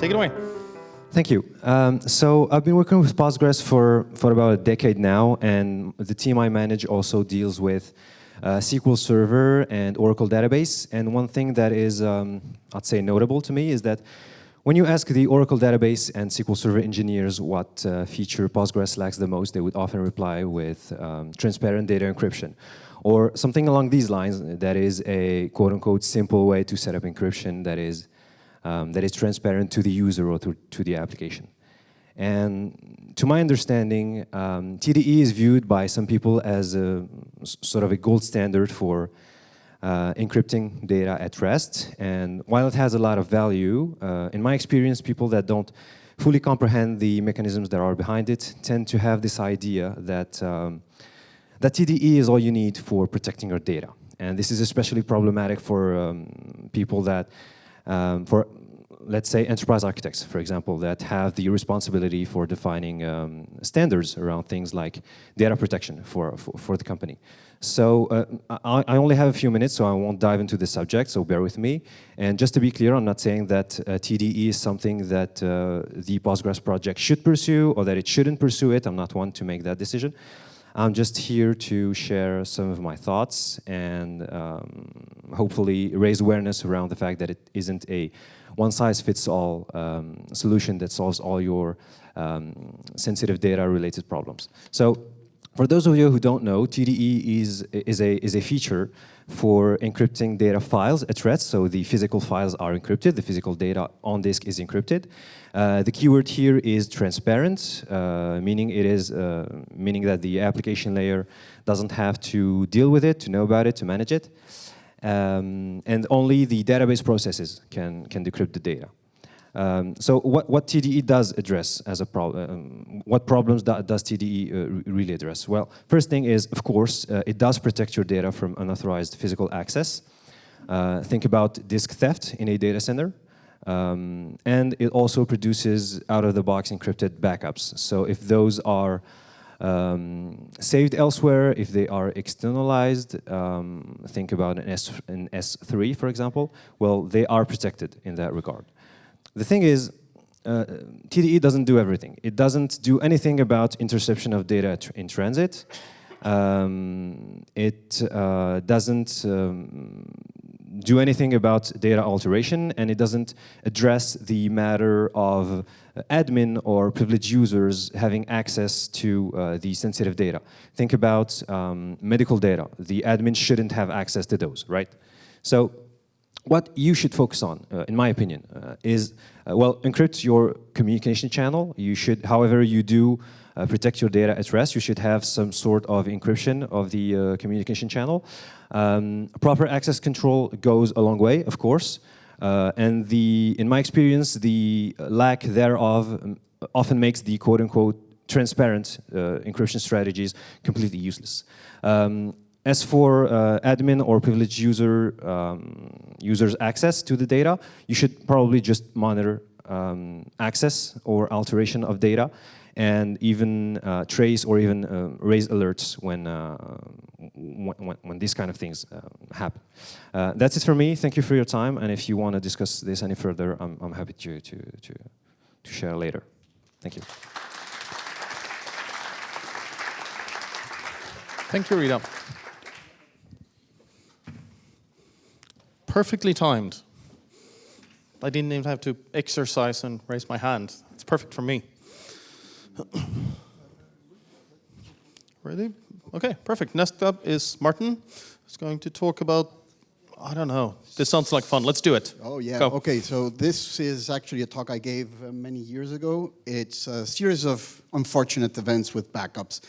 Take it away. Thank you. So I've been working with Postgres for about a decade now, and the team I manage also deals with SQL Server and Oracle database. And one thing that is, I'd say, notable to me is that when you ask the Oracle database and SQL Server engineers what feature Postgres lacks the most, they would often reply with transparent data encryption, or something along these lines that is a quote-unquote simple way to set up encryption that is transparent to the user or to the application. And to my understanding, TDE is viewed by some people as sort of a gold standard for encrypting data at rest. And while it has a lot of value, in my experience, people that don't fully comprehend the mechanisms that are behind it tend to have this idea that, that TDE is all you need for protecting your data. And this is especially problematic for people that, let's say, enterprise architects, for example, that have the responsibility for defining standards around things like data protection for the company. So I only have a few minutes, so I won't dive into the subject, so bear with me. And just to be clear, I'm not saying that TDE is something that the Postgres project should pursue or that it shouldn't pursue it. I'm not one to make that decision. I'm just here to share some of my thoughts and hopefully raise awareness around the fact that it isn't a one-size-fits-all solution that solves all your sensitive data-related problems. So, for those of you who don't know, TDE is a feature for encrypting data files at rest. So the physical files are encrypted, the physical data on disk is encrypted. The keyword here is transparent, meaning that the application layer doesn't have to deal with it, to know about it, to manage it. And only the database processes can decrypt the data. So what TDE does address as a problem, what problems does TDE really address? Well, first thing is, of course, it does protect your data from unauthorized physical access. Think about disk theft in a data center. And it also produces out-of-the-box encrypted backups. So if those are saved elsewhere, if they are externalized, think about an S3, for example, well, they are protected in that regard. The thing is, TDE doesn't do everything. It doesn't do anything about interception of data in transit. It doesn't do anything about data alteration, and it doesn't address the matter of admin or privileged users having access to the sensitive data. Think about medical data. The admin shouldn't have access to those, right? So what you should focus on, in my opinion, is, well, encrypt your communication channel. You should, however you do protect your data at rest, you should have some sort of encryption of the communication channel. Proper access control goes a long way, of course. And in my experience, the lack thereof often makes the quote-unquote transparent encryption strategies completely useless. As for admin or privileged users' access to the data, you should probably just monitor access or alteration of data, and even trace or even raise alerts when these kind of things happen. That's it for me. Thank you for your time. And if you want to discuss this any further, I'm happy to share later. Thank you. Thank you, Rita. Perfectly timed. I didn't even have to exercise and raise my hand. It's perfect for me. Ready? Okay, perfect. Next up is Martin. He's going to talk about, I don't know, this sounds like fun. Let's do it. Oh, yeah. Go. Okay, so this is actually a talk I gave many years ago. It's a series of unfortunate events with backups.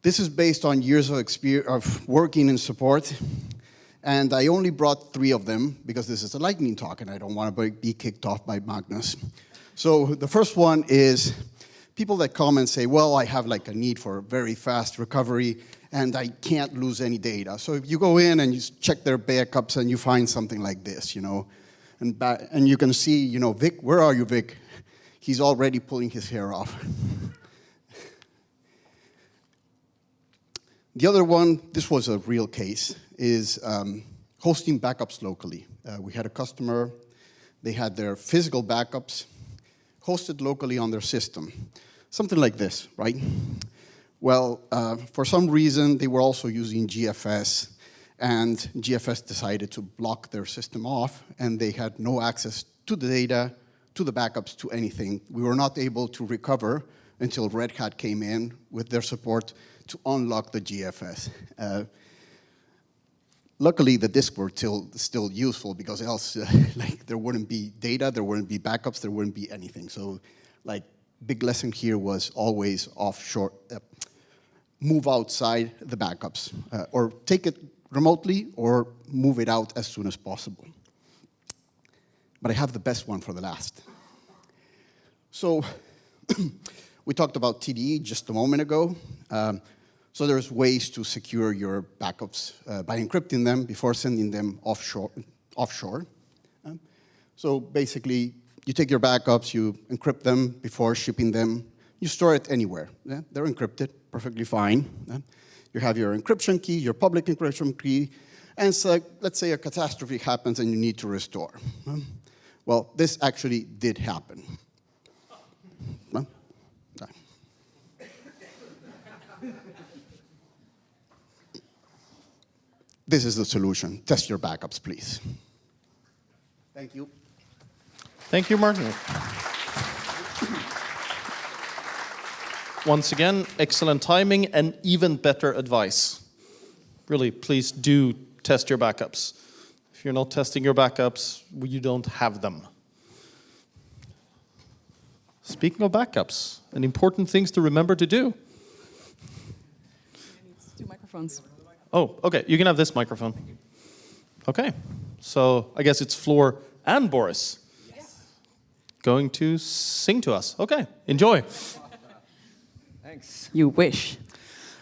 This is based on years of experience of working in support. And I only brought 3 of them because this is a lightning talk and I don't want to be kicked off by Magnus. So the first one is people that come and say, well, I have like a need for very fast recovery and I can't lose any data. So if you go in and you check their backups and you find something like this, you know, and you can see, you know, Vic, where are you, Vic? He's already pulling his hair off. The other one, this was a real case, is hosting backups locally. We had a customer, they had their physical backups hosted locally on their system. Something like this, right? Well, for some reason, they were also using GFS, and GFS decided to block their system off, and they had no access to the data, to the backups, to anything. We were not able to recover until Red Hat came in with their support to unlock the GFS. Luckily, the disks were still useful, because else like, there wouldn't be data, there wouldn't be backups, there wouldn't be anything. So like, big lesson here was always offshore, move outside the backups, or take it remotely or move it out as soon as possible. But I have the best one for the last. So we talked about TDE just a moment ago. So there's ways to secure your backups by encrypting them before sending them offshore. So basically, you take your backups, you encrypt them before shipping them. You store it anywhere. Yeah? They're encrypted, perfectly fine. Yeah? You have your encryption key, your public encryption key, and so, let's say a catastrophe happens and you need to restore. Well, this actually did happen. This is the solution. Test your backups, please. Thank you. Thank you, Martin. Once again, excellent timing and even better advice. Really, please do test your backups. If you're not testing your backups, you don't have them. Speaking of backups, and important things to remember to do. Two microphones. Oh, okay, you can have this microphone. Okay, so I guess it's Floor and Boris. Yes. Going to sing to us. Okay, enjoy. Thanks. You wish.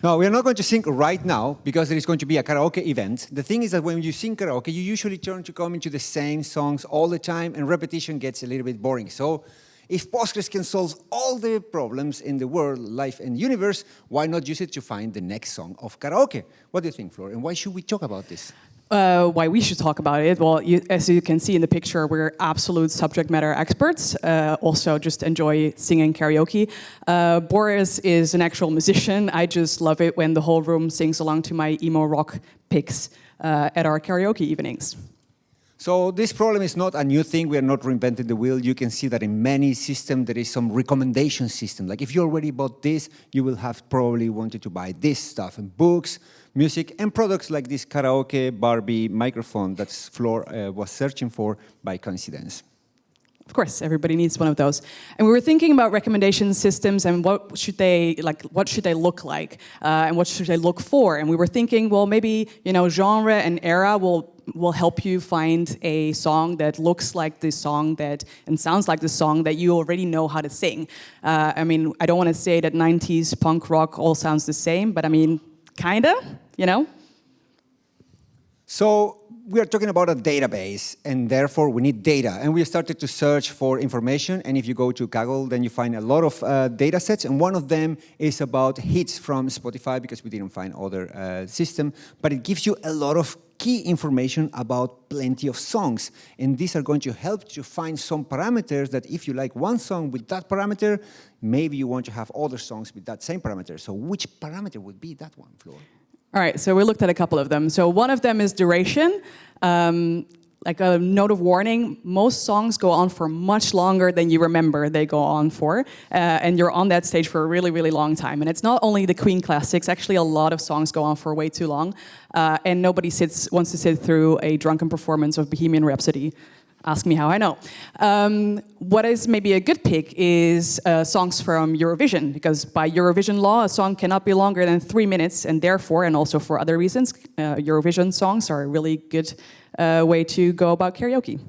No, we are not going to sing right now because there is going to be a karaoke event. The thing is that when you sing karaoke, you usually turn to come into the same songs all the time, and repetition gets a little bit boring. So if Postgres can solve all the problems in the world, life, and universe, why not use it to find the next song of karaoke? What do you think, Flor? And why should we talk about this? Why we should talk about it? Well, as you can see in the picture, we're absolute subject matter experts. Also, just enjoy singing karaoke. Boris is an actual musician. I just love it when the whole room sings along to my emo rock picks at our karaoke evenings. So this problem is not a new thing. We are not reinventing the wheel. You can see that in many systems there is some recommendation system. Like if you already bought this, you will have probably wanted to buy this stuff, and books, music, and products like this karaoke Barbie microphone that Flor was searching for by coincidence. Of course, everybody needs one of those. And we were thinking about recommendation systems and what should they look like, and what should they look for. And we were thinking, well, maybe genre and era will help you find a song that looks like the song and sounds like the song that you already know how to sing. I mean, I don't want to say that 90s punk rock all sounds the same, but I mean, kinda, So we are talking about a database, and therefore we need data. And we started to search for information, and if you go to Kaggle, then you find a lot of data sets, and one of them is about hits from Spotify, because we didn't find other system, but it gives you a lot of key information about plenty of songs. And these are going to help you find some parameters that if you like one song with that parameter, maybe you want to have other songs with that same parameter. So which parameter would be that one, Flor? All right, so we looked at a couple of them. So one of them is duration. Like a note of warning, most songs go on for much longer than you remember they go on for. And you're on that stage for a really, really long time. And it's not only the Queen classics, actually a lot of songs go on for way too long. And nobody wants to sit through a drunken performance of Bohemian Rhapsody. Ask me how I know. What is maybe a good pick is songs from Eurovision, because by Eurovision law, a song cannot be longer than 3 minutes, and therefore, and also for other reasons, Eurovision songs are a really good way to go about karaoke.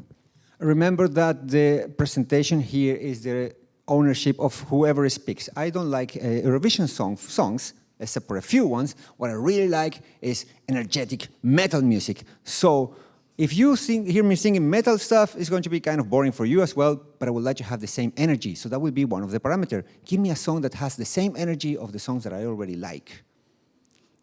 Remember that the presentation here is the ownership of whoever speaks. I don't like Eurovision songs, except for a few ones. What I really like is energetic metal music. So if you hear me singing metal stuff, it's going to be kind of boring for you as well, but I would like to have the same energy. So that will be one of the parameters. Give me a song that has the same energy of the songs that I already like.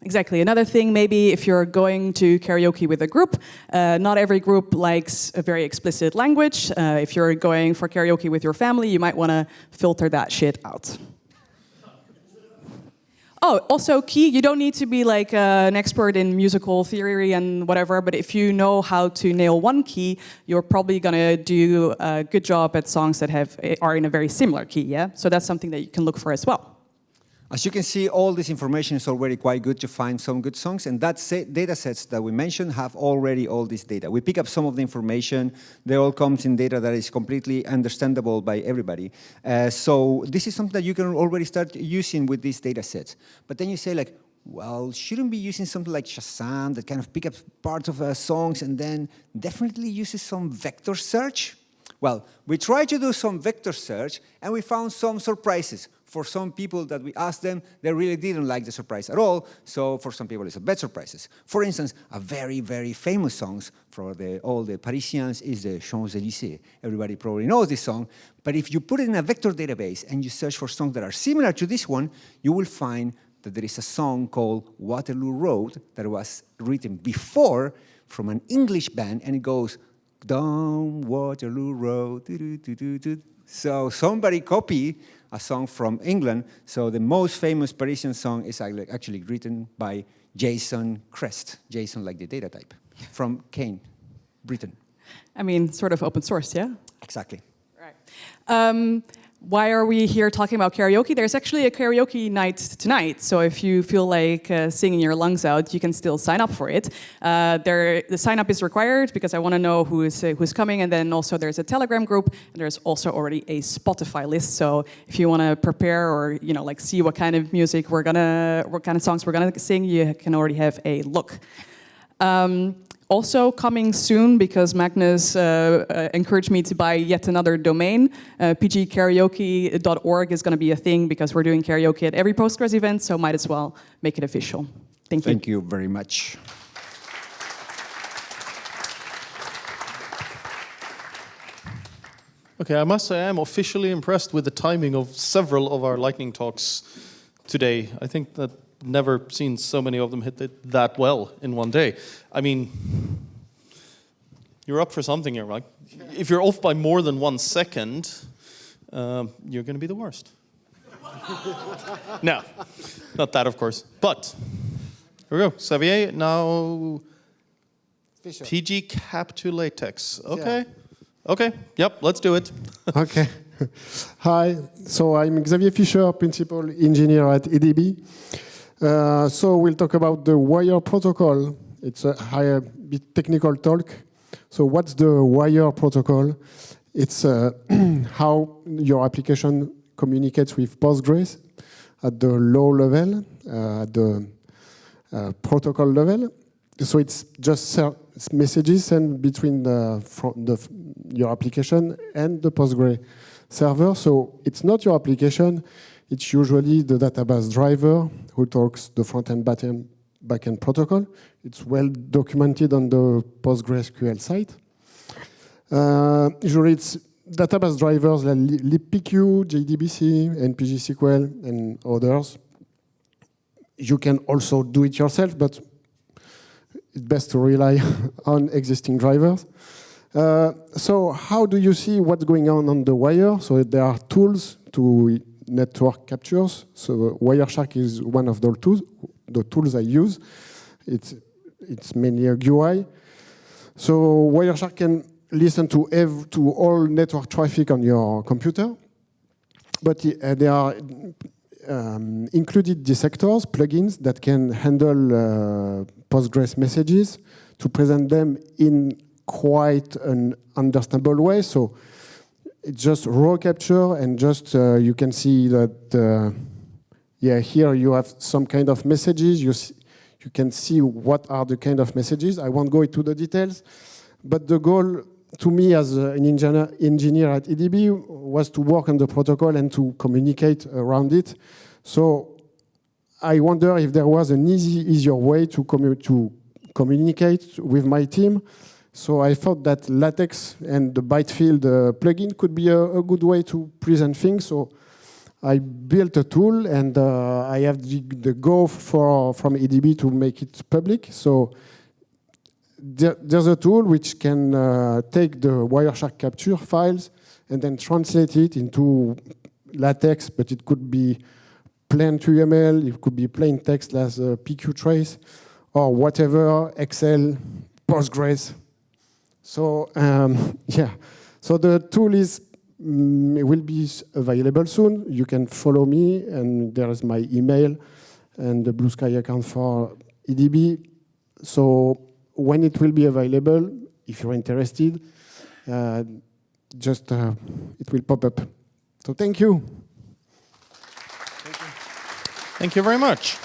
Exactly. Another thing, maybe if you're going to karaoke with a group, not every group likes a very explicit language. If you're going for karaoke with your family, you might want to filter that shit out. Oh, also key, you don't need to be like an expert in musical theory and whatever, but if you know how to nail one key, you're probably going to do a good job at songs that are in a very similar key, yeah? So that's something that you can look for as well. As you can see, all this information is already quite good to find some good songs, and that data sets that we mentioned have already all this data. We pick up some of the information, they all comes in data that is completely understandable by everybody. So this is something that you can already start using with these data sets. But then you say like, well, shouldn't be using something like Shazam that kind of pick up parts of songs and then definitely uses some vector search? Well, we tried to do some vector search and we found some surprises. For some people that we asked them, they really didn't like the surprise at all. So for some people, it's a bad surprises. For instance, a very, very famous song for all the Parisians is the Champs-Élysées. Everybody probably knows this song. But if you put it in a vector database and you search for songs that are similar to this one, you will find that there is a song called Waterloo Road that was written before from an English band, and it goes, down Waterloo Road. So somebody copied a song from England. So the most famous Parisian song is actually written by Jason Crest. Jason like the data type, from Kane, Britain. I mean, sort of open source, yeah? Exactly. Right. Why are we here talking about karaoke? There's actually a karaoke night tonight, so if you feel like singing your lungs out, you can still sign up for it. The sign up is required because I want to know who's coming, and then also there's a Telegram group, and there's also already a Spotify list. So if you want to prepare or like see what kind of music what kind of songs we're gonna sing, you can already have a look. Also coming soon, because Magnus encouraged me to buy yet another domain, pgkaraoke.org is going to be a thing because we're doing karaoke at every Postgres event, so might as well make it official. Thank you. Thank you very much. Okay, I must say I'm officially impressed with the timing of several of our lightning talks today. I think that never seen so many of them hit it that well in one day. I mean, you're up for something here, right? If you're off by more than 1 second, you're going to be the worst. No, not that, of course. But here we go. Xavier, now Fisher. PG cap to latex. Okay. Okay. Yep. Let's do it. Okay. Hi. So I'm Xavier Fischer, principal engineer at EDB. So we'll talk about the wire protocol. It's a higher bit technical talk. So what's the wire protocol? It's how your application communicates with Postgres at the low level, at the protocol level. So it's just messages sent between your application and the Postgres server. So it's not your application. It's usually the database driver who talks the front-end, back-end protocol. It's well documented on the PostgreSQL site. Usually it's database drivers like libpq, JDBC, and pgSQL, and others. You can also do it yourself, but it's best to rely on existing drivers. So how do you see what's going on the wire? So there are tools to network captures. So Wireshark is one of the tools I use. It's mainly a GUI. So Wireshark can listen to all network traffic on your computer, but there are included dissectors, plugins that can handle Postgres messages to present them in quite an understandable way. So it's just raw capture, and just you can see that here you have some kind of messages. You can see what are the kind of messages. I won't go into the details, but the goal to me as an engineer at EDB was to work on the protocol and to communicate around it. So I wonder if there was an easier way to communicate with my team. So I thought that LaTeX and the bytefield plugin could be a good way to present things. So I built a tool, and I have the go from EDB to make it public. So there's a tool which can take the Wireshark capture files and then translate it into LaTeX, but it could be plain QML, it could be plain text as a PQ trace, or whatever, Excel, Postgres. So yeah, so the tool will be available soon. You can follow me, and there is my email and the Blue Sky account for EDB. So when it will be available, if you're interested, just it will pop up. So thank you. Thank you very much.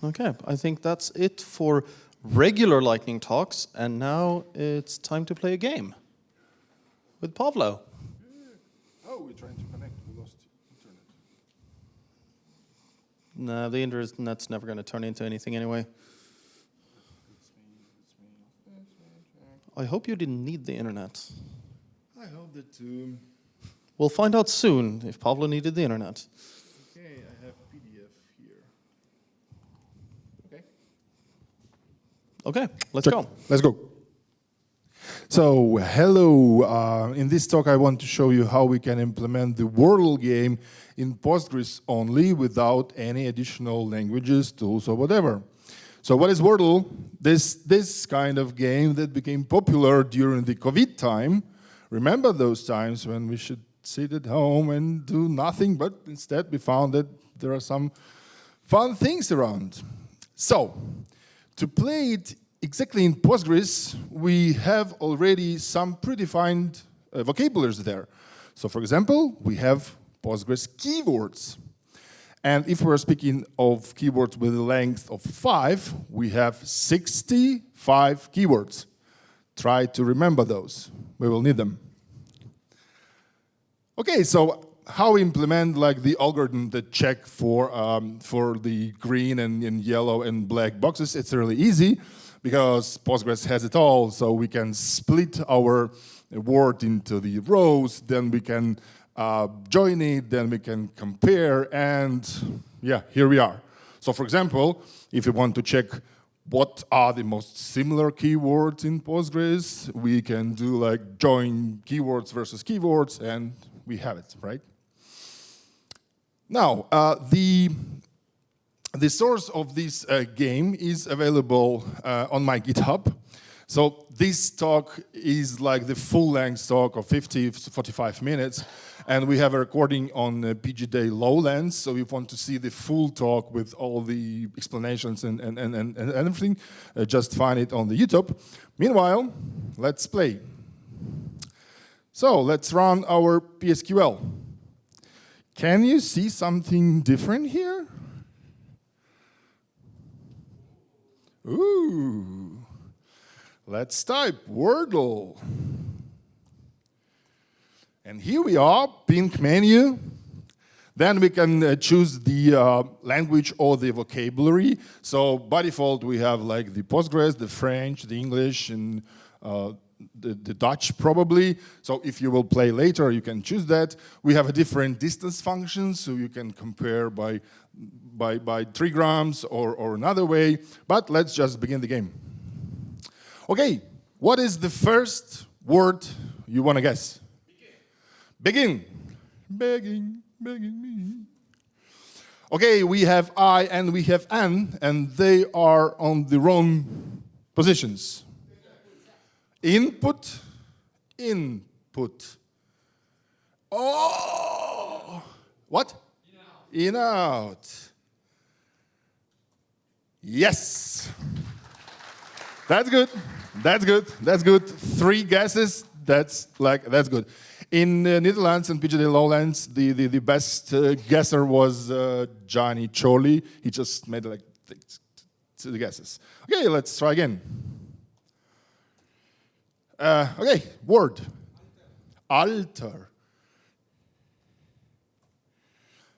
Okay, I think that's it for regular lightning talks, and now it's time to play a game with Pavlo. Oh, we're trying to connect. We lost internet. No, the internet's never going to turn into anything anyway. I hope you didn't need the internet. I hope that too. We'll find out soon if Pavlo needed the internet. Okay, I have PDF here. Okay. Okay, let's go. Let's go. So, hello. In this talk, I want to show you how we can implement the Wordle game in Postgres only without any additional languages, tools, or whatever. So what is Wordle? This kind of game that became popular during the COVID time. Remember those times when we should sit at home and do nothing, but instead we found that there are some fun things around. So, to play it exactly in Postgres, we have already some predefined vocabularies there. So for example, we have Postgres keywords. And if we're speaking of keywords with a length of 5, we have 65 keywords. Try to remember those. We will need them. Okay, so how we implement like the algorithm that check for the green and yellow and black boxes? It's really easy because Postgres has it all. So we can split our word into the rows, then we can join it, then we can compare, and yeah, here we are. So for example, if you want to check what are the most similar keywords in Postgres, we can do like join keywords versus keywords, and we have it, right? Now, the source of this game is available on my GitHub. So this talk is like the full-length talk of 50 to 45 minutes, and we have a recording on pgDay Lowlands. So if you want to see the full talk with all the explanations and everything, just find it on the YouTube. Meanwhile, let's play. So let's run our PSQL. Can you see something different here? Ooh. Let's type Wordle. And here we are, pink menu. Then we can choose the language or the vocabulary. So by default, we have like the Postgres, the French, the English, and the Dutch probably. So if you will play later, you can choose that. We have a different distance function, so you can compare by trigrams or another way. But let's just begin the game. Okay, what is the first word you want to guess? Begin. Begging me. Okay, we have I and we have an, and they are on the wrong positions. Input. Oh! What? In out. Yes. That's good. 3 guesses. That's good. In Netherlands and pgDay Lowlands, the best guesser was Johnny Chorley. He just made like 2 guesses. Okay, let's try again. Okay, word. Alter.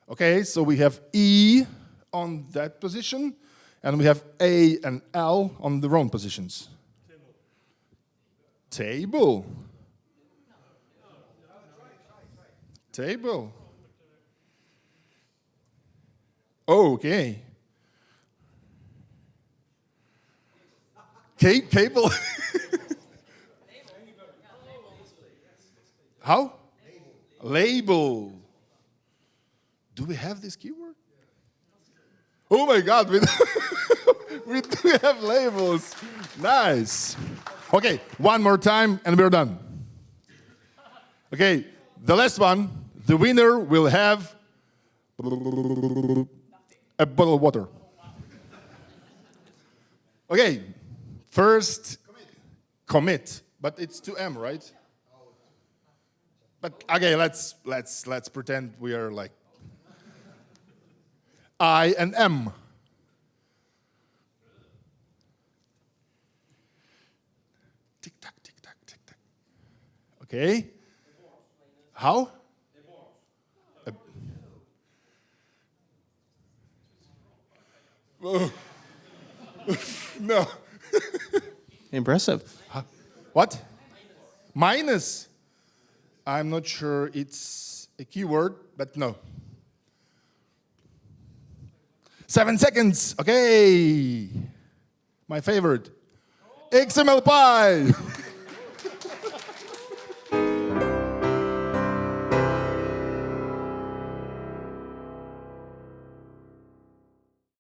Okay, so we have E on that position, and we have A and L on the wrong positions. Table. Table. Oh, okay. Cable. How? Label. Do we have this keyword? Oh my God, we we do have labels. Nice. Okay, one more time and we're done. Okay, the last one, the winner will have a bottle of water. Okay, first, commit, but it's to M, right? But okay, let's pretend we are like I and M. Tick tock, tick tock, tick tock. Okay. How? No. Impressive. What? Minus. I'm not sure it's a keyword, but no. 7 seconds. Okay. My favorite. XML pie.